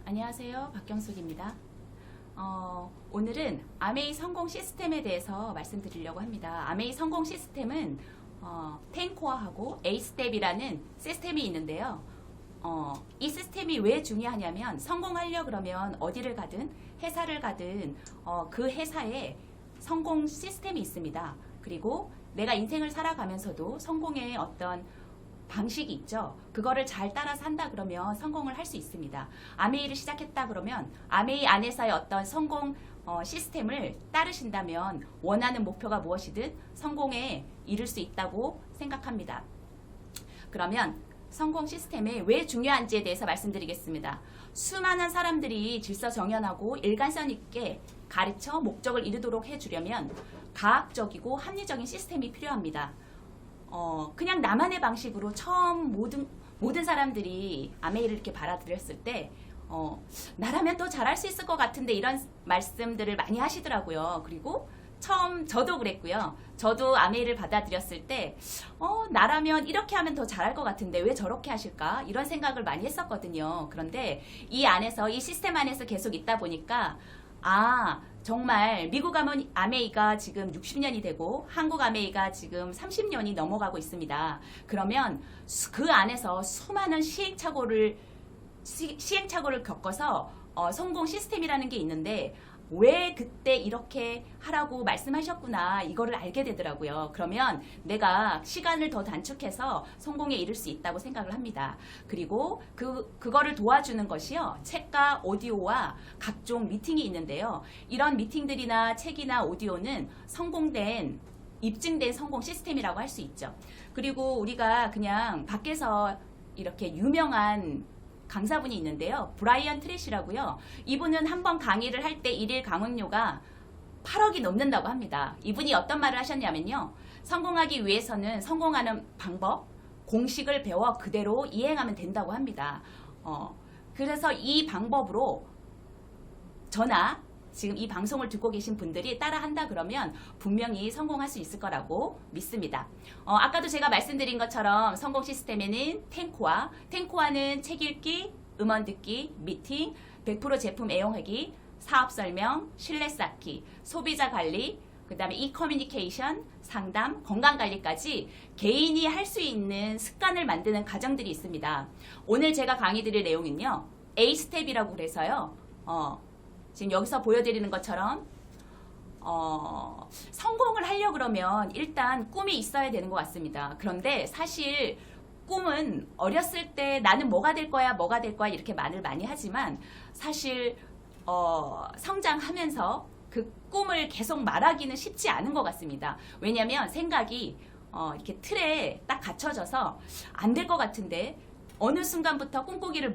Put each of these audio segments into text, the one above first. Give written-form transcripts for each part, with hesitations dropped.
안녕하세요. 박경숙입니다. 오늘은 아메이 성공 시스템에 대해서 말씀드리려고 합니다. 아메이 성공 시스템은 10코어하고 A스텝이라는 시스템이 있는데요. 이 시스템이 왜 중요하냐면 성공하려 그러면 어디를 가든 회사를 가든 그 회사에 성공 시스템이 있습니다. 그리고 내가 인생을 살아가면서도 성공의 어떤 방식이 있죠. 그거를 잘 따라서 한다 그러면 성공을 할 수 있습니다. 아메이를 시작했다 그러면 아메이 안에서의 어떤 성공 시스템을 따르신다면 원하는 목표가 무엇이든 성공에 이를 수 있다고 생각합니다. 그러면 성공 시스템이 왜 중요한지에 대해서 말씀드리겠습니다. 수많은 사람들이 질서정연하고 일관성 있게 가르쳐 목적을 이루도록 해주려면 과학적이고 합리적인 시스템이 필요합니다. 그냥 나만의 방식으로 처음 모든 사람들이 아메이를 이렇게 받아들였을 때 나라면 더 잘할 수 있을 것 같은데 이런 말씀들을 많이 하시더라고요. 그리고 처음 저도 그랬고요. 저도 아메이를 받아들였을 때 나라면 이렇게 하면 더 잘할 것 같은데 왜 저렇게 하실까? 이런 생각을 많이 했었거든요. 그런데 이 안에서 이 시스템 안에서 계속 있다 보니까 정말 미국 아메이가 지금 60년이 되고 한국 아메이가 지금 30년이 넘어가고 있습니다. 그러면 그 안에서 수많은 시행착오를 겪어서 성공 시스템이라는 게 있는데 왜 그때 이렇게 하라고 말씀하셨구나 이거를 알게 되더라고요. 그러면 내가 시간을 더 단축해서 성공에 이를 수 있다고 생각을 합니다. 그리고 그거를 도와주는 것이요. 책과 오디오와 각종 미팅이 있는데요. 이런 미팅들이나 책이나 오디오는 입증된 성공 시스템이라고 할 수 있죠. 그리고 우리가 그냥 밖에서 이렇게 유명한 강사분이 있는데요. 브라이언 트래시라고요. 이분은 한번 강의를 할 때 일일 강의료가 8억이 넘는다고 합니다. 이분이 어떤 말을 하셨냐면요. 성공하기 위해서는 성공하는 방법, 공식을 배워 그대로 이행하면 된다고 합니다. 그래서 이 방법으로 저나 지금 이 방송을 듣고 계신 분들이 따라한다 그러면 분명히 성공할 수 있을 거라고 믿습니다. 아까도 제가 말씀드린 것처럼 성공 시스템에는 10코어는 책 읽기, 음원 듣기, 미팅, 100% 제품 애용하기, 사업 설명, 신뢰 쌓기, 소비자 관리, 그 다음에 커뮤니케이션, 상담, 건강관리까지 개인이 할 수 있는 습관을 만드는 과정들이 있습니다. 오늘 제가 강의 드릴 내용은요. A스텝이라고 그래서요. 지금 여기서 보여드리는 것처럼 성공을 하려고 그러면 일단 꿈이 있어야 되는 것 같습니다. 그런데 사실 꿈은 어렸을 때 나는 뭐가 될 거야 이렇게 말을 많이 하지만 사실 성장하면서 그 꿈을 계속 말하기는 쉽지 않은 것 같습니다. 왜냐하면 생각이 이렇게 틀에 딱 갇혀져서 안 될 것 같은데 어느 순간부터 꿈꾸기를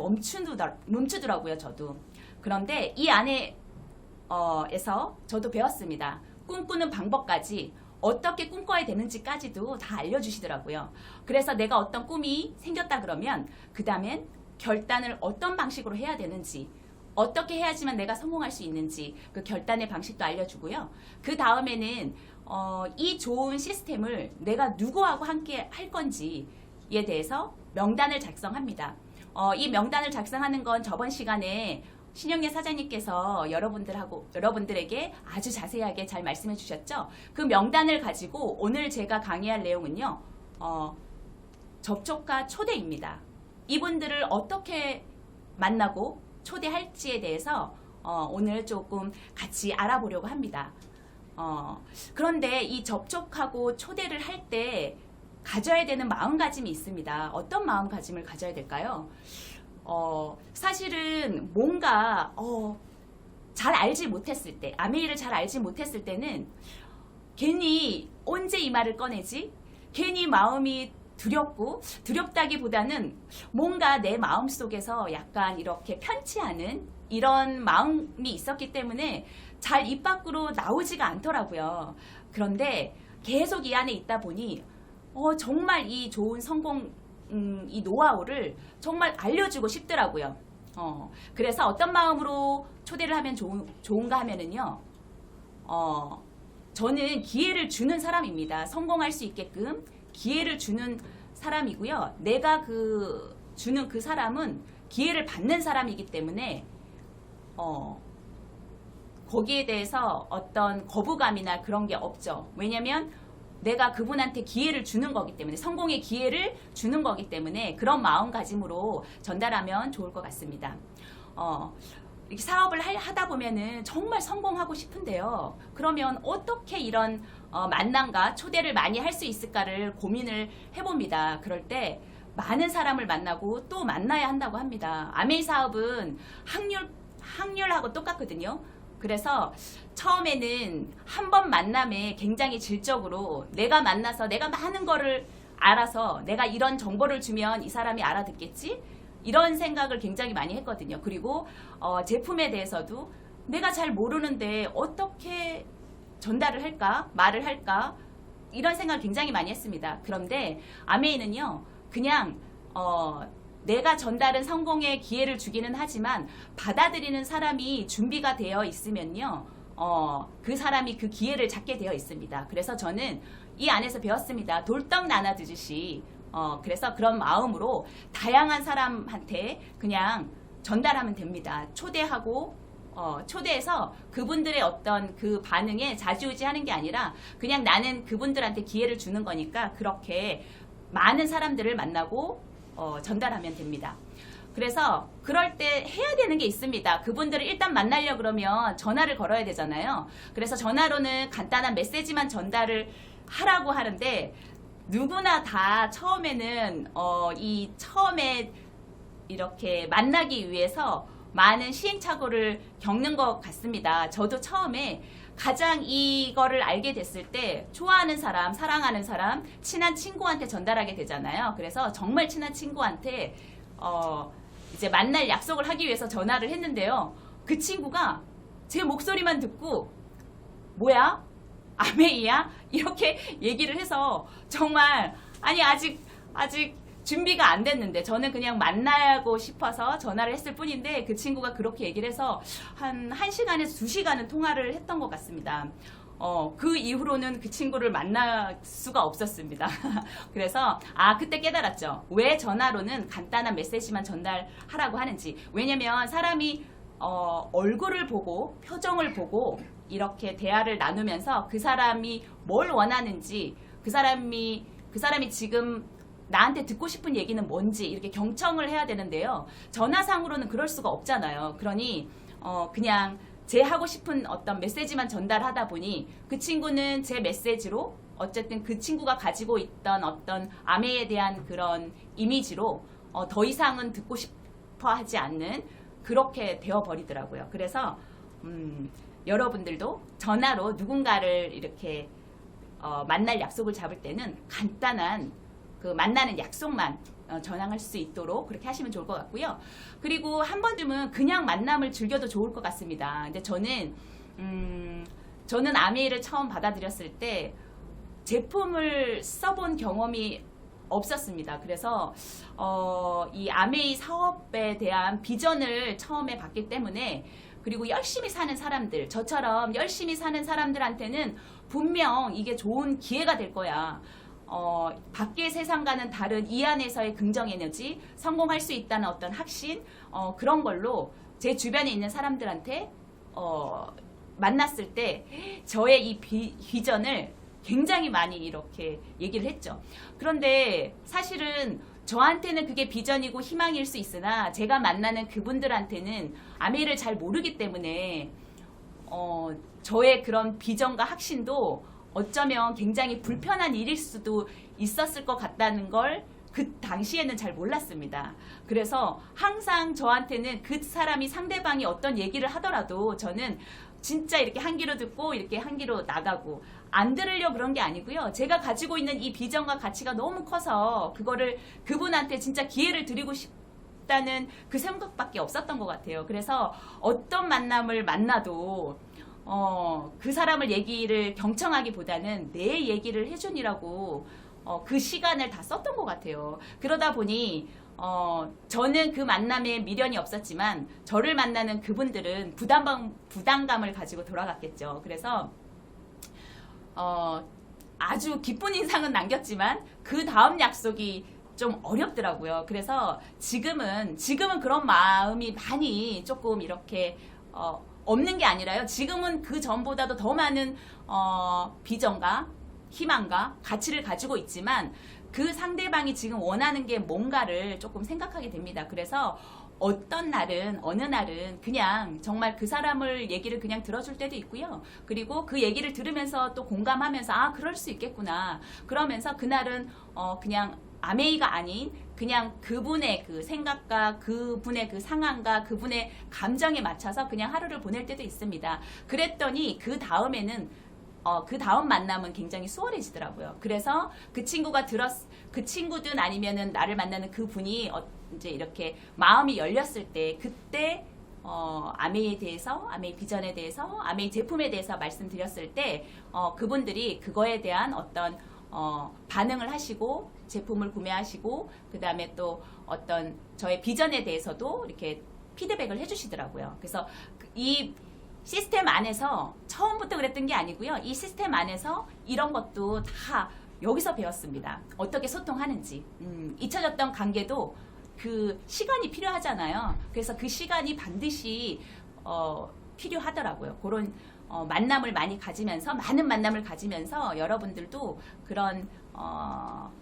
멈추더라고요. 저도. 그런데 이 안에 에서 저도 배웠습니다. 꿈꾸는 방법까지 어떻게 꿈꿔야 되는지까지도 다 알려주시더라고요. 그래서 내가 어떤 꿈이 생겼다 그러면 그 다음엔 결단을 어떤 방식으로 해야 되는지 어떻게 해야지만 내가 성공할 수 있는지 그 결단의 방식도 알려주고요. 그 다음에는 이 좋은 시스템을 내가 누구하고 함께 할 건지에 대해서 명단을 작성합니다. 이 명단을 작성하는 건 저번 시간에 신영예 사장님께서 여러분들에게 아주 자세하게 잘 말씀해 주셨죠. 그 명단을 가지고 오늘 제가 강의할 내용은요. 접촉과 초대입니다. 이분들을 어떻게 만나고 초대할지에 대해서 오늘 조금 같이 알아보려고 합니다. 그런데 이 접촉하고 초대를 할 때 가져야 되는 마음가짐이 있습니다. 어떤 마음가짐을 가져야 될까요? 사실은 뭔가 잘 알지 못했을 때, 아메이를 잘 알지 못했을 때는 괜히 언제 이 말을 꺼내지? 괜히 마음이 두렵다기보다는 뭔가 내 마음 속에서 약간 이렇게 편치 않은 이런 마음이 있었기 때문에 잘 입 밖으로 나오지가 않더라고요. 그런데 계속 이 안에 있다 보니 정말 이 좋은 성공 이 노하우를 정말 알려주고 싶더라고요. 그래서 어떤 마음으로 초대를 하면 좋은가 하면은요. 저는 기회를 주는 사람입니다. 성공할 수 있게끔 기회를 주는 사람이고요. 내가 주는 그 사람은 기회를 받는 사람이기 때문에 거기에 대해서 어떤 거부감이나 그런 게 없죠. 왜냐면 내가 그분한테 기회를 주는 거기 때문에, 성공의 기회를 주는 거기 때문에 그런 마음가짐으로 전달하면 좋을 것 같습니다. 이렇게 사업을 하다 보면은 정말 성공하고 싶은데요. 그러면 어떻게 이런 만남과 초대를 많이 할 수 있을까를 고민을 해봅니다. 그럴 때 많은 사람을 만나고 또 만나야 한다고 합니다. 아메이 사업은 확률하고 똑같거든요. 그래서 처음에는 한 번 만남에 굉장히 질적으로 내가 만나서 내가 많은 거를 알아서 내가 이런 정보를 주면 이 사람이 알아듣겠지? 이런 생각을 굉장히 많이 했거든요. 그리고 제품에 대해서도 내가 잘 모르는데 어떻게 전달을 할까? 말을 할까? 이런 생각을 굉장히 많이 했습니다. 그런데 아메이는요. 그냥 내가 전달은 성공의 기회를 주기는 하지만 받아들이는 사람이 준비가 되어 있으면요. 그 사람이 그 기회를 잡게 되어 있습니다. 그래서 저는 이 안에서 배웠습니다. 돌떡 나눠 드듯이 그래서 그런 마음으로 다양한 사람한테 그냥 전달하면 됩니다. 초대하고 초대해서 그분들의 어떤 그 반응에 좌지우지하는 게 아니라 그냥 나는 그분들한테 기회를 주는 거니까 그렇게 많은 사람들을 만나고 전달하면 됩니다. 그래서 그럴 때 해야 되는 게 있습니다. 그분들을 일단 만나려 그러면 전화를 걸어야 되잖아요. 그래서 전화로는 간단한 메시지만 전달을 하라고 하는데 누구나 다 처음에는 처음에 이렇게 만나기 위해서 많은 시행착오를 겪는 것 같습니다. 저도 처음에 가장 이거를 알게 됐을 때 좋아하는 사람, 사랑하는 사람, 친한 친구한테 전달하게 되잖아요. 그래서 정말 친한 친구한테 이제 만날 약속을 하기 위해서 전화를 했는데요. 그 친구가 제 목소리만 듣고 뭐야? 아메이야? 이렇게 얘기를 해서 정말 아니 아직 준비가 안 됐는데 저는 그냥 만나고 싶어서 전화를 했을 뿐인데 그 친구가 그렇게 얘기를 해서 한 1시간에서 2시간은 통화를 했던 것 같습니다. 그 이후로는 그 친구를 만날 수가 없었습니다. 그래서 그때 깨달았죠. 왜 전화로는 간단한 메시지만 전달하라고 하는지. 왜냐면 사람이 얼굴을 보고 표정을 보고 이렇게 대화를 나누면서 그 사람이 뭘 원하는지 그 사람이 지금 나한테 듣고 싶은 얘기는 뭔지 이렇게 경청을 해야 되는데요. 전화상으로는 그럴 수가 없잖아요. 그러니 그냥 제 하고 싶은 어떤 메시지만 전달하다 보니 그 친구는 제 메시지로 어쨌든 그 친구가 가지고 있던 어떤 아메에 대한 그런 이미지로 더 이상은 듣고 싶어 하지 않는 그렇게 되어버리더라고요. 그래서 여러분들도 전화로 누군가를 이렇게 만날 약속을 잡을 때는 간단한 그 만나는 약속만 전환할 수 있도록 그렇게 하시면 좋을 것 같고요. 그리고 한 번쯤은 그냥 만남을 즐겨도 좋을 것 같습니다. 근데 저는 아메이를 처음 받아들였을 때 제품을 써본 경험이 없었습니다. 그래서 이 아메이 사업에 대한 비전을 처음에 봤기 때문에 그리고 열심히 사는 사람들, 저처럼 열심히 사는 사람들한테는 분명 이게 좋은 기회가 될 거야. 밖의 세상과는 다른 이 안에서의 긍정 에너지, 성공할 수 있다는 어떤 확신, 그런 걸로 제 주변에 있는 사람들한테 만났을 때 저의 이 비전을 굉장히 많이 이렇게 얘기를 했죠. 그런데 사실은 저한테는 그게 비전이고 희망일 수 있으나 제가 만나는 그분들한테는 아메이를 잘 모르기 때문에 저의 그런 비전과 확신도 어쩌면 굉장히 불편한 일일 수도 있었을 것 같다는 걸 그 당시에는 잘 몰랐습니다. 그래서 항상 저한테는 그 사람이 상대방이 어떤 얘기를 하더라도 저는 진짜 이렇게 한 귀로 듣고 이렇게 한 귀로 나가고 안 들으려고 그런 게 아니고요. 제가 가지고 있는 이 비전과 가치가 너무 커서 그거를 그분한테 진짜 기회를 드리고 싶다는 그 생각밖에 없었던 것 같아요. 그래서 어떤 만남을 만나도 그 사람을 얘기를 경청하기보다는 내 얘기를 해주니라고 그 시간을 다 썼던 것 같아요. 그러다 보니 저는 그 만남에 미련이 없었지만 저를 만나는 그분들은 부담감을 가지고 돌아갔겠죠. 그래서 아주 기쁜 인상은 남겼지만 그 다음 약속이 좀 어렵더라고요. 그래서 지금은 그런 마음이 많이 조금 이렇게 없는 게 아니라요. 지금은 그 전보다도 더 많은 비전과 희망과 가치를 가지고 있지만 그 상대방이 지금 원하는 게 뭔가를 조금 생각하게 됩니다. 그래서 어떤 날은 어느 날은 그냥 정말 그 사람을 얘기를 그냥 들어줄 때도 있고요. 그리고 그 얘기를 들으면서 또 공감하면서 아 그럴 수 있겠구나. 그러면서 그날은 그냥 아메이가 아닌 그냥 그분의 그 생각과 그분의 그 상황과 그분의 감정에 맞춰서 그냥 하루를 보낼 때도 있습니다. 그랬더니 그 다음에는 그 다음 만남은 굉장히 수월해지더라고요. 그래서 그 친구든 아니면은 나를 만나는 그 분이 이제 이렇게 마음이 열렸을 때 그때 아메이에 대해서, 아메이 비전에 대해서, 아메이 제품에 대해서 말씀드렸을 때 그분들이 그거에 대한 어떤 반응을 하시고 제품을 구매하시고 그 다음에 또 어떤 저의 비전에 대해서도 이렇게 피드백을 해주시더라고요. 그래서 이 시스템 안에서 처음부터 그랬던 게 아니고요. 이 시스템 안에서 이런 것도 다 여기서 배웠습니다. 어떻게 소통하는지. 잊혀졌던 관계도 그 시간이 필요하잖아요. 그래서 그 시간이 반드시 필요하더라고요. 그런 만남을 많이 가지면서 많은 만남을 가지면서 여러분들도 그런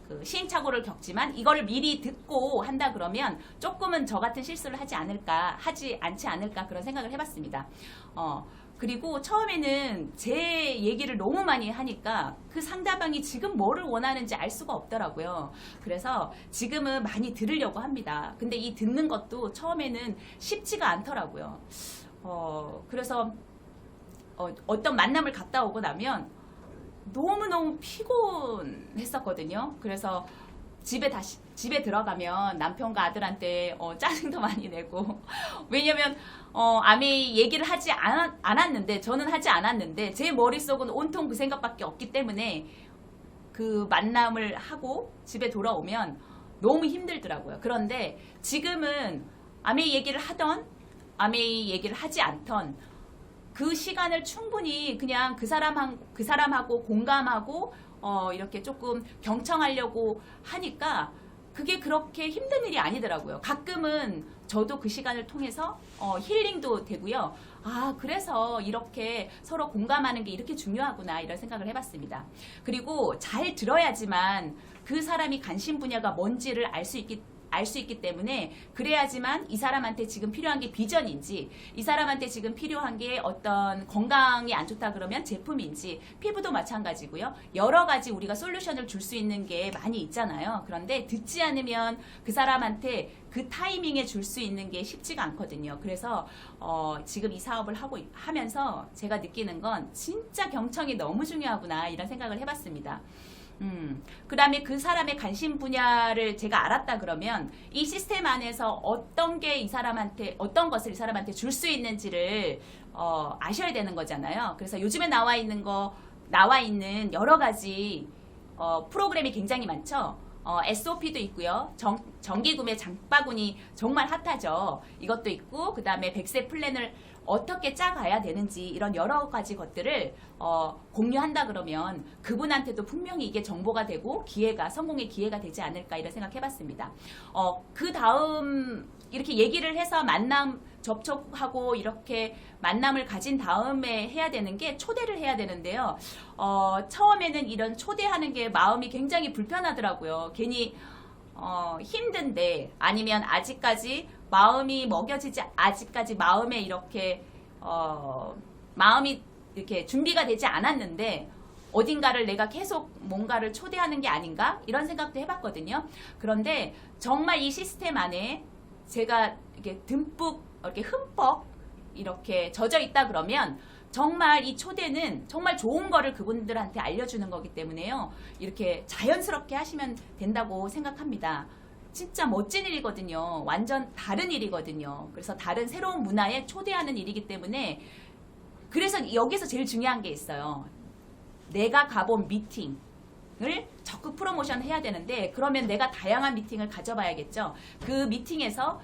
그 시행착오를 겪지만 이거를 미리 듣고 한다 그러면 조금은 저 같은 실수를 하지 않지 않을까 그런 생각을 해봤습니다. 그리고 처음에는 제 얘기를 너무 많이 하니까 그 상대방이 지금 뭐를 원하는지 알 수가 없더라고요. 그래서 지금은 많이 들으려고 합니다. 근데 이 듣는 것도 처음에는 쉽지가 않더라고요. 그래서 어떤 만남을 갔다 오고 나면 너무너무 피곤했었거든요. 그래서 집에 들어가면 남편과 아들한테 짜증도 많이 내고 왜냐면 아메이 얘기를 하지 않았는데 저는 하지 않았는데 제 머릿속은 온통 그 생각밖에 없기 때문에 그 만남을 하고 집에 돌아오면 너무 힘들더라고요. 그런데 지금은 아메이 얘기를 하던 아메이 얘기를 하지 않던 그 시간을 충분히 그냥 그 사람하고 공감하고 이렇게 조금 경청하려고 하니까 그게 그렇게 힘든 일이 아니더라고요. 가끔은 저도 그 시간을 통해서 힐링도 되고요. 아, 그래서 이렇게 서로 공감하는 게 이렇게 중요하구나 이런 생각을 해봤습니다. 그리고 잘 들어야지만 그 사람이 관심 분야가 뭔지를 알 수 있기 때문에 그래야지만 이 사람한테 지금 필요한 게 비전인지 이 사람한테 지금 필요한 게 어떤 건강이 안 좋다 그러면 제품인지 피부도 마찬가지고요. 여러 가지 우리가 솔루션을 줄 수 있는 게 많이 있잖아요. 그런데 듣지 않으면 그 사람한테 그 타이밍에 줄 수 있는 게 쉽지가 않거든요. 그래서 지금 이 사업을 하면서 제가 느끼는 건 진짜 경청이 너무 중요하구나 이런 생각을 해봤습니다. 그 다음에 그 사람의 관심 분야를 제가 알았다 그러면 이 시스템 안에서 어떤 것을 이 사람한테 줄 수 있는지를 아셔야 되는 거잖아요. 그래서 요즘에 나와 있는 여러 가지 프로그램이 굉장히 많죠. SOP도 있고요. 정기구매 장바구니 정말 핫하죠. 이것도 있고 그 다음에 100세 플랜을 어떻게 짜가야 되는지 이런 여러 가지 것들을 공유한다 그러면 그분한테도 분명히 이게 정보가 되고 성공의 기회가 되지 않을까 이런 생각 해봤습니다. 그 다음 이렇게 얘기를 해서 만남 접촉하고 이렇게 만남을 가진 다음에 해야 되는 게 초대를 해야 되는데요. 처음에는 이런 초대하는 게 마음이 굉장히 불편하더라고요. 괜히 힘든데 아니면 아직까지 마음이 먹여지지 아직까지 마음에 이렇게 마음이 이렇게 준비가 되지 않았는데 어딘가를 내가 계속 뭔가를 초대하는 게 아닌가 이런 생각도 해봤거든요. 그런데 정말 이 시스템 안에 제가 이렇게 듬뿍 이렇게 흠뻑 이렇게 젖어 있다 그러면 정말 이 초대는 정말 좋은 거를 그분들한테 알려주는 거기 때문에요. 이렇게 자연스럽게 하시면 된다고 생각합니다. 진짜 멋진 일이거든요. 완전 다른 일이거든요. 그래서 다른 새로운 문화에 초대하는 일이기 때문에 그래서 여기서 제일 중요한 게 있어요. 내가 가본 미팅을 적극 프로모션 해야 되는데 그러면 내가 다양한 미팅을 가져봐야겠죠. 그 미팅에서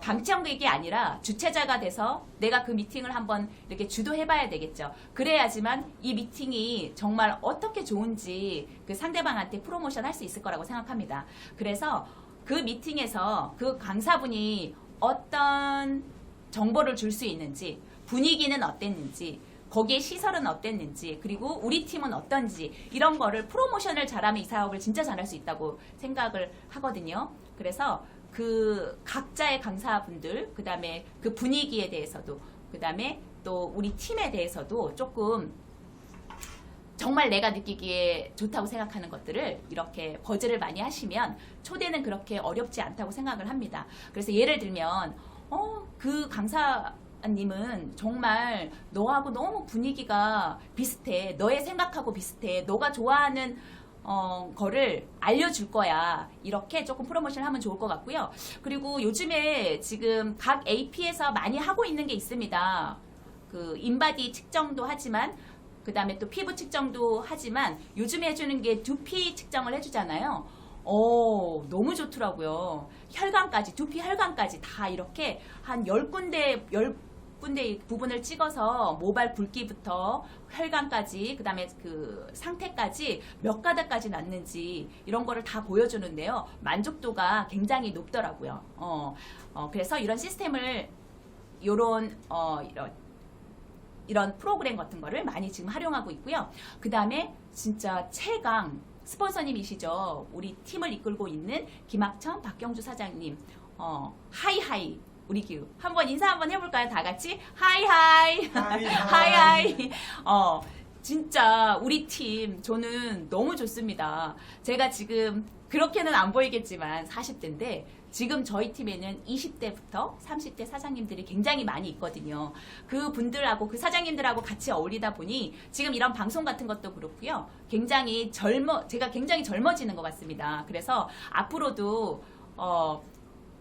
방청객이 아니라 주최자가 돼서 내가 그 미팅을 한번 이렇게 주도해봐야 되겠죠. 그래야지만 이 미팅이 정말 어떻게 좋은지 그 상대방한테 프로모션 할 수 있을 거라고 생각합니다. 그래서 그 미팅에서 그 강사분이 어떤 정보를 줄 수 있는지 분위기는 어땠는지, 거기에 시설은 어땠는지, 그리고 우리 팀은 어떤지, 이런 거를 프로모션을 잘하면 이 사업을 진짜 잘할 수 있다고 생각을 하거든요. 그래서 그 각자의 강사분들, 그 다음에 그 분위기에 대해서도, 그 다음에 또 우리 팀에 대해서도 조금 정말 내가 느끼기에 좋다고 생각하는 것들을 이렇게 버즈를 많이 하시면 초대는 그렇게 어렵지 않다고 생각을 합니다. 그래서 예를 들면 그 강사님은 정말 너하고 너무 분위기가 비슷해. 너의 생각하고 비슷해. 너가 좋아하는 거를 알려줄 거야. 이렇게 조금 프로모션을 하면 좋을 것 같고요. 그리고 요즘에 지금 각 AP에서 많이 하고 있는 게 있습니다. 그 인바디 측정도 하지만 그 다음에 또 피부 측정도 하지만 요즘에 해주는 게 두피 측정을 해주잖아요. 너무 좋더라고요. 혈관까지, 두피 혈관까지 다 이렇게 한 10군데 부분을 찍어서 모발 굵기부터 혈관까지, 그 다음에 그 상태까지 몇 가닥까지 났는지 이런 거를 다 보여주는데요. 만족도가 굉장히 높더라고요. 그래서 이런 시스템을 이런 프로그램 같은 거를 많이 지금 활용하고 있고요. 그 다음에 진짜 최강 스폰서님이시죠. 우리 팀을 이끌고 있는 김학천, 박경주 사장님. 하이하이. 우리 규. 한번 인사 한번 해볼까요? 다 같이. 하이하이. 하이하이. 진짜 우리 팀 저는 너무 좋습니다. 제가 지금 그렇게는 안 보이겠지만 40대인데 지금 저희 팀에는 20대부터 30대 사장님들이 굉장히 많이 있거든요. 그 분들하고 그 사장님들하고 같이 어울리다 보니 지금 이런 방송 같은 것도 그렇고요. 제가 굉장히 젊어지는 것 같습니다. 그래서 앞으로도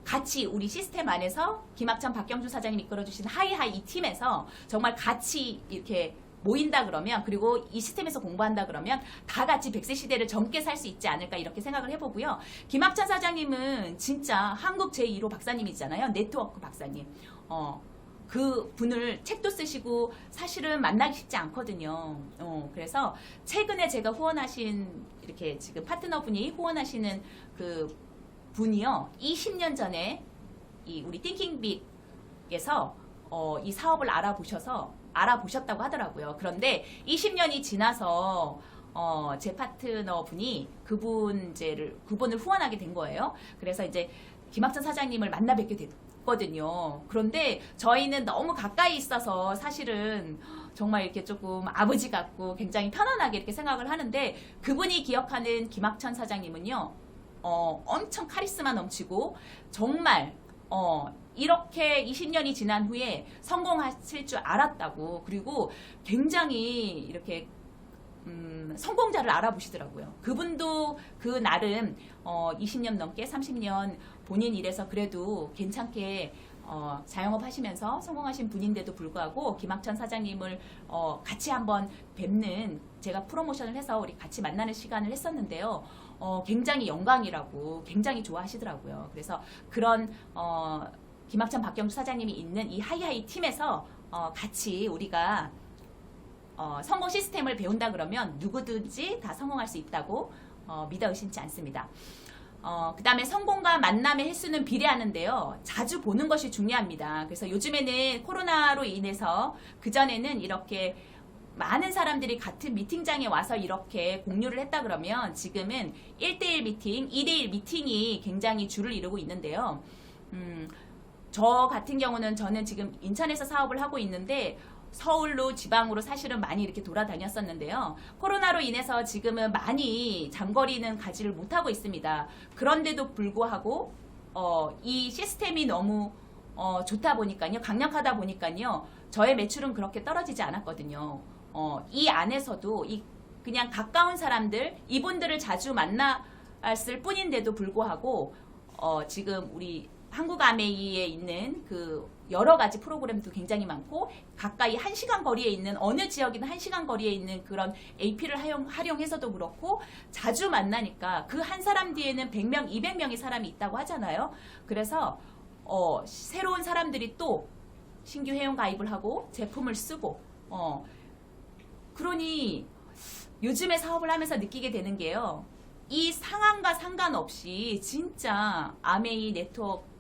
같이 우리 시스템 안에서 김학천, 박경주 사장님 이끌어주신 하이하이 이 팀에서 정말 같이 이렇게 모인다 그러면, 그리고 이 시스템에서 공부한다 그러면 다 같이 100세 시대를 젊게 살 수 있지 않을까 이렇게 생각을 해보고요. 김학천 사장님은 진짜 한국 제1호 박사님이잖아요. 네트워크 박사님. 그 분을 책도 쓰시고 사실은 만나기 쉽지 않거든요. 그래서 최근에 제가 후원하신, 이렇게 지금 파트너분이 후원하시는 그 분이요. 20년 전에 우리 띵킹빅에서 이 사업을 알아보셨다고 하더라고요. 그런데 20년이 지나서 제 파트너 분이 그분을 후원하게 된 거예요. 그래서 이제 김학천 사장님을 만나 뵙게 됐거든요. 그런데 저희는 너무 가까이 있어서 사실은 정말 이렇게 조금 아버지 같고 굉장히 편안하게 이렇게 생각을 하는데, 그분이 기억하는 김학천 사장님은요, 엄청 카리스마 넘치고 정말 이렇게 20년이 지난 후에 성공하실 줄 알았다고, 그리고 굉장히 이렇게 성공자를 알아보시더라고요. 그분도 그 나름 20년 넘게 30년 본인 일에서 그래도 괜찮게 자영업 하시면서 성공하신 분인데도 불구하고 김학천 사장님을 같이 한번 뵙는, 제가 프로모션을 해서 우리 같이 만나는 시간을 했었는데요. 굉장히 영광이라고 굉장히 좋아하시더라고요. 그래서 그런 김학천, 박경주 사장님이 있는 이 하이하이 팀에서 같이 우리가 성공 시스템을 배운다 그러면 누구든지 다 성공할 수 있다고 믿어 의심치 않습니다. 그 다음에 성공과 만남의 횟수는 비례하는데요. 자주 보는 것이 중요합니다. 그래서 요즘에는 코로나로 인해서 그전에는 이렇게 많은 사람들이 같은 미팅장에 와서 이렇게 공유를 했다 그러면 지금은 1대1 미팅, 2대1 미팅이 굉장히 주를 이루고 있는데요. 저 같은 경우는 저는 지금 인천에서 사업을 하고 있는데 서울로 지방으로 사실은 많이 이렇게 돌아다녔었는데요. 코로나로 인해서 지금은 많이 장거리는 가지를 못하고 있습니다. 그런데도 불구하고 이 시스템이 너무 좋다 보니까요. 강력하다 보니까요. 저의 매출은 그렇게 떨어지지 않았거든요. 이 안에서도 그냥 가까운 사람들, 이분들을 자주 만났을 뿐인데도 불구하고 지금 우리 한국아메이에 있는 그 여러 가지 프로그램도 굉장히 많고, 가까이 1시간 거리에 있는, 어느 지역이든 1시간 거리에 있는 그런 AP를 활용해서도 그렇고, 자주 만나니까 그 한 사람 뒤에는 100명, 200명의 사람이 있다고 하잖아요. 그래서 새로운 사람들이 또 신규 회원 가입을 하고 제품을 쓰고, 그러니 요즘에 사업을 하면서 느끼게 되는 게요. 이 상황과 상관없이 진짜 아메이 네트워크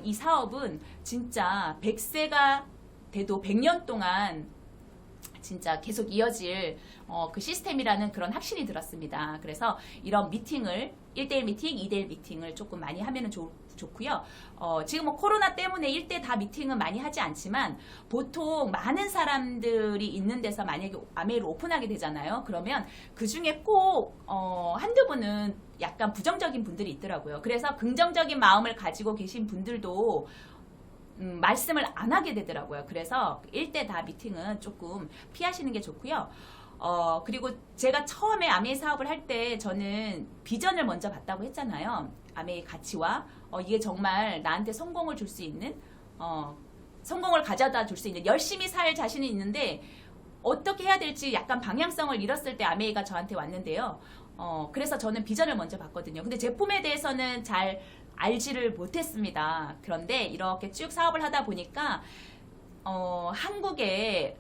이 사업은 진짜 100세가 돼도 100년 동안 진짜 계속 이어질 그 시스템이라는 그런 확신이 들었습니다. 그래서 이런 미팅을 1대1 미팅, 2대1 미팅을 조금 많이 하면은 좋고요. 지금 뭐 코로나 때문에 1대 다 미팅은 많이 하지 않지만 보통 많은 사람들이 있는 데서 만약에 아메이를 오픈하게 되잖아요. 그러면 그 중에 꼭 한두 분은 약간 부정적인 분들이 있더라고요. 그래서 긍정적인 마음을 가지고 계신 분들도 말씀을 안 하게 되더라고요. 그래서 1대 다 미팅은 조금 피하시는 게 좋고요. 그리고 제가 처음에 아메이 사업을 할 때 저는 비전을 먼저 봤다고 했잖아요. 아메이 가치와 이게 정말 나한테 성공을 줄 수 있는 성공을 가져다 줄 수 있는 열심히 살 자신이 있는데 어떻게 해야 될지 약간 방향성을 잃었을 때 아메이가 저한테 왔는데요. 그래서 저는 비전을 먼저 봤거든요. 근데 제품에 대해서는 잘 알지를 못했습니다. 그런데 이렇게 쭉 사업을 하다 보니까 한국에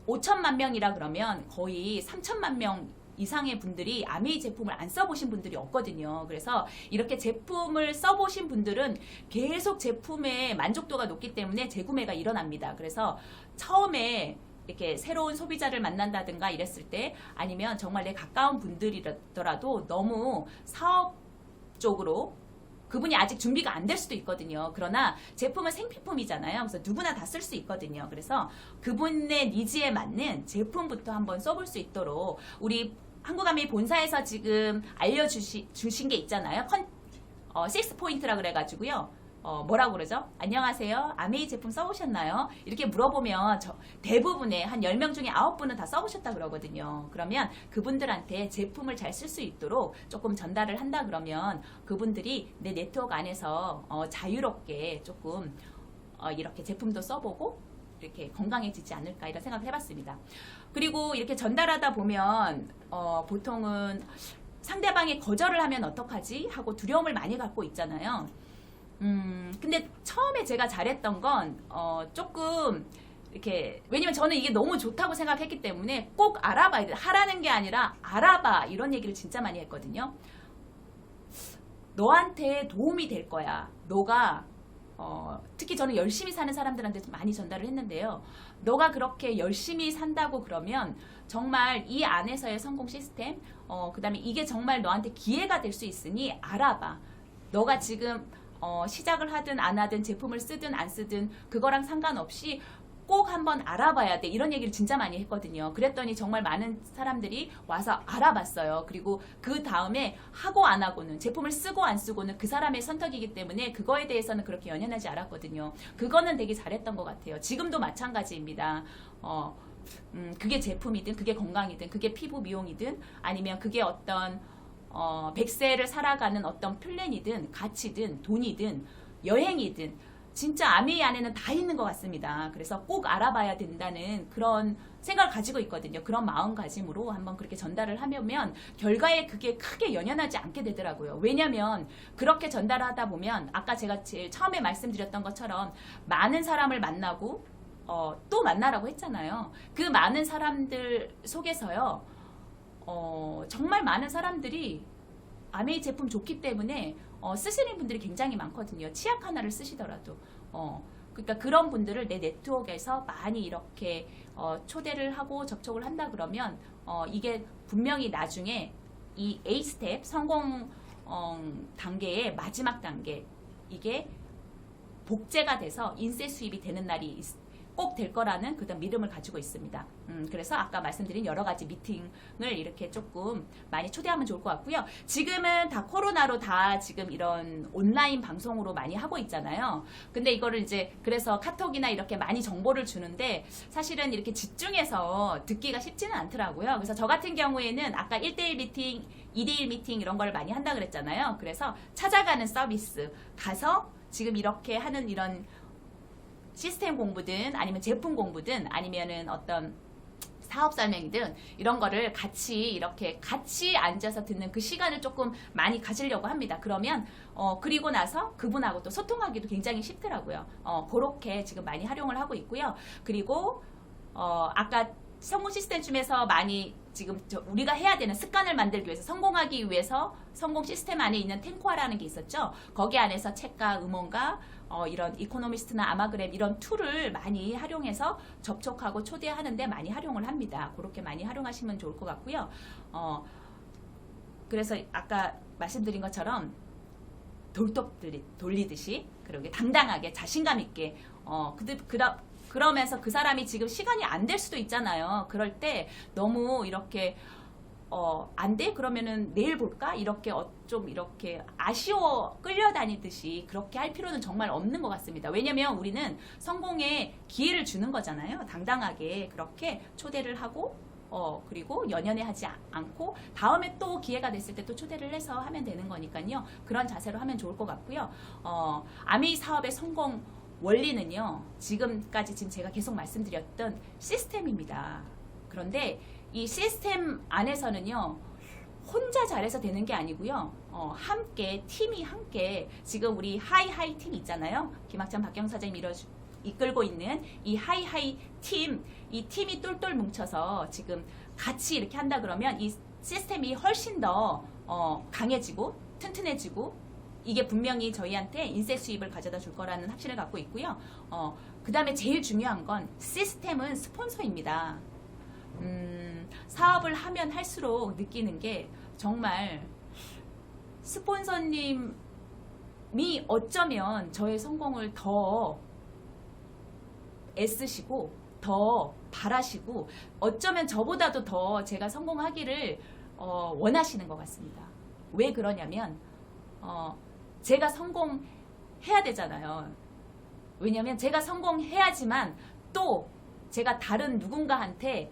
5천만 명이라 그러면 거의 3천만 명 이상의 분들이 아메이 제품을 안 써보신 분들이 없거든요. 그래서 이렇게 제품을 써보신 분들은 계속 제품의 만족도가 높기 때문에 재구매가 일어납니다. 그래서 처음에 이렇게 새로운 소비자를 만난다든가 이랬을 때 아니면 정말 내 가까운 분들이더라도 너무 사업 쪽으로 그분이 아직 준비가 안 될 수도 있거든요. 그러나 제품은 생필품이잖아요. 그래서 누구나 다 쓸 수 있거든요. 그래서 그분의 니즈에 맞는 제품부터 한번 써볼 수 있도록 우리 한국아메이 본사에서 지금 알려주신 게 있잖아요. 6포인트라 그래가지고요. 뭐라고 그러죠? 안녕하세요. 아메이 제품 써보셨나요? 이렇게 물어보면 대부분의 한 10명 중에 9분은 다 써보셨다 그러거든요. 그러면 그분들한테 제품을 잘 쓸 수 있도록 조금 전달을 한다 그러면 그분들이 내 네트워크 안에서 자유롭게 조금 이렇게 제품도 써보고 이렇게 건강해지지 않을까 이런 생각을 해봤습니다. 그리고 이렇게 전달하다 보면 보통은 상대방이 거절을 하면 어떡하지? 하고 두려움을 많이 갖고 있잖아요. 근데 처음에 제가 잘했던 건, 조금, 이렇게, 왜냐면 저는 이게 너무 좋다고 생각했기 때문에 꼭 알아봐야 돼. 하라는 게 아니라 알아봐. 이런 얘기를 진짜 많이 했거든요. 너한테 도움이 될 거야. 너가, 특히 저는 열심히 사는 사람들한테 많이 전달을 했는데요. 너가 그렇게 열심히 산다고 그러면 정말 이 안에서의 성공 시스템, 그 다음에 이게 정말 너한테 기회가 될 수 있으니 알아봐. 너가 지금, 시작을 하든 안 하든 제품을 쓰든 안 쓰든 그거랑 상관없이 꼭 한번 알아봐야 돼. 이런 얘기를 진짜 많이 했거든요. 그랬더니 정말 많은 사람들이 와서 알아봤어요. 그리고 그 다음에 하고 안 하고는 제품을 쓰고 안 쓰고는 그 사람의 선택이기 때문에 그거에 대해서는 그렇게 연연하지 않았거든요. 그거는 되게 잘했던 것 같아요. 지금도 마찬가지입니다. 그게 제품이든 그게 건강이든 그게 피부 미용이든 아니면 그게 어떤 100세를 살아가는 어떤 플랜이든 가치든 돈이든 여행이든 진짜 아메이 안에는 다 있는 것 같습니다. 그래서 꼭 알아봐야 된다는 그런 생각을 가지고 있거든요. 그런 마음가짐으로 한번 그렇게 전달을 하면 결과에 그게 크게 연연하지 않게 되더라고요. 왜냐면 그렇게 전달하다 보면 아까 제가 제일 처음에 말씀드렸던 것처럼 많은 사람을 만나고 또 만나라고 했잖아요. 그 많은 사람들 속에서요. 정말 많은 사람들이 아메이 제품 좋기 때문에 쓰시는 분들이 굉장히 많거든요. 치약 하나를 쓰시더라도. 그러니까 그런 분들을 내 네트워크에서 많이 이렇게 초대를 하고 접촉을 한다 그러면 이게 분명히 나중에 이 A 스텝 성공 단계의 마지막 단계 이게 복제가 돼서 인쇄 수입이 되는 날이 꼭 될 거라는 그런 믿음을 가지고 있습니다. 그래서 아까 말씀드린 여러 가지 미팅을 이렇게 조금 많이 초대하면 좋을 것 같고요. 지금은 다 코로나로 다 지금 이런 온라인 방송으로 많이 하고 있잖아요. 근데 이거를 이제 그래서 카톡이나 이렇게 많이 정보를 주는데 사실은 이렇게 집중해서 듣기가 쉽지는 않더라고요. 그래서 저 같은 경우에는 아까 1대1 미팅, 2대1 미팅 이런 걸 많이 한다 그랬잖아요. 그래서 찾아가는 서비스 가서 지금 이렇게 하는 이런 시스템 공부든 아니면 제품 공부든 아니면은 어떤 사업 설명이든 이런 거를 이렇게 같이 앉아서 듣는 그 시간을 조금 많이 가지려고 합니다. 그러면 그리고 나서 그분하고 또 소통하기도 굉장히 쉽더라고요. 그렇게 지금 많이 활용을 하고 있고요. 그리고 아까 성공 시스템 중에서 많이 지금 우리가 해야 되는 습관을 만들기 위해서 성공하기 위해서 성공 시스템 안에 있는 탱코아라는 게 있었죠. 거기 안에서 책과 음원과 이런 이코노미스트나 아마그램 이런 툴을 많이 활용해서 접촉하고 초대하는데 많이 활용을 합니다. 그렇게 많이 활용하시면 좋을 것 같고요. 그래서 아까 말씀드린 것처럼 돌톱 돌리듯이 그러게 당당하게 자신감 있게 그러면서 그 사람이 지금 시간이 안 될 수도 있잖아요. 그럴 때 너무 이렇게 안 돼? 그러면은 내일 볼까? 이렇게 좀 이렇게 아쉬워 끌려다니듯이 그렇게 할 필요는 정말 없는 것 같습니다. 왜냐면 우리는 성공에 기회를 주는 거잖아요. 당당하게 그렇게 초대를 하고 그리고 연연해 하지 않고 다음에 또 기회가 됐을 때 또 초대를 해서 하면 되는 거니까요. 그런 자세로 하면 좋을 것 같고요. 아메이 사업의 성공 원리는요. 지금 제가 계속 말씀드렸던 시스템입니다. 그런데 이 시스템 안에서는요. 혼자 잘해서 되는 게 아니고요. 함께 팀이 함께 지금 우리 하이하이 팀 있잖아요. 김학찬 박경 사장님이 이끌고 있는 이 하이하이 팀, 이 팀이 똘똘 뭉쳐서 지금 같이 이렇게 한다 그러면 이 시스템이 훨씬 더 강해지고 튼튼해지고 이게 분명히 저희한테 인쇄 수입을 가져다 줄 거라는 확신을 갖고 있고요. 그 다음에 제일 중요한 건 시스템은 스폰서입니다. 사업을 하면 할수록 느끼는 게 정말 스폰서님이 어쩌면 저의 성공을 더 애쓰시고 더 바라시고 어쩌면 저보다도 더 제가 성공하기를 원하시는 것 같습니다. 왜 그러냐면 제가 성공해야 되잖아요. 왜냐면 제가 성공해야지만 또 제가 다른 누군가한테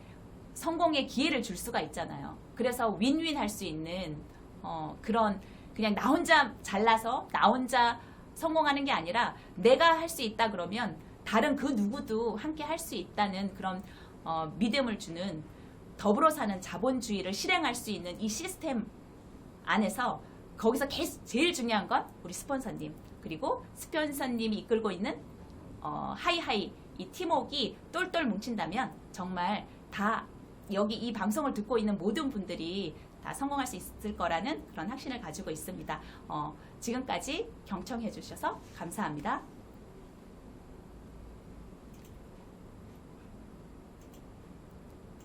성공의 기회를 줄 수가 있잖아요. 그래서 윈윈 할 수 있는 그런 그냥 나 혼자 잘나서 나 혼자 성공하는 게 아니라 내가 할 수 있다 그러면 다른 그 누구도 함께 할 수 있다는 그런 믿음을 주는 더불어 사는 자본주의를 실행할 수 있는 이 시스템 안에서 거기서 제일 중요한 건 우리 스폰서님 그리고 스폰서님이 이끌고 있는 하이하이 이 팀워크가 똘똘 뭉친다면 정말 다 여기 이 방송을 듣고 있는 모든 분들이 다 성공할 수 있을 거라는 그런 확신을 가지고 있습니다. 지금까지 경청해 주셔서 감사합니다.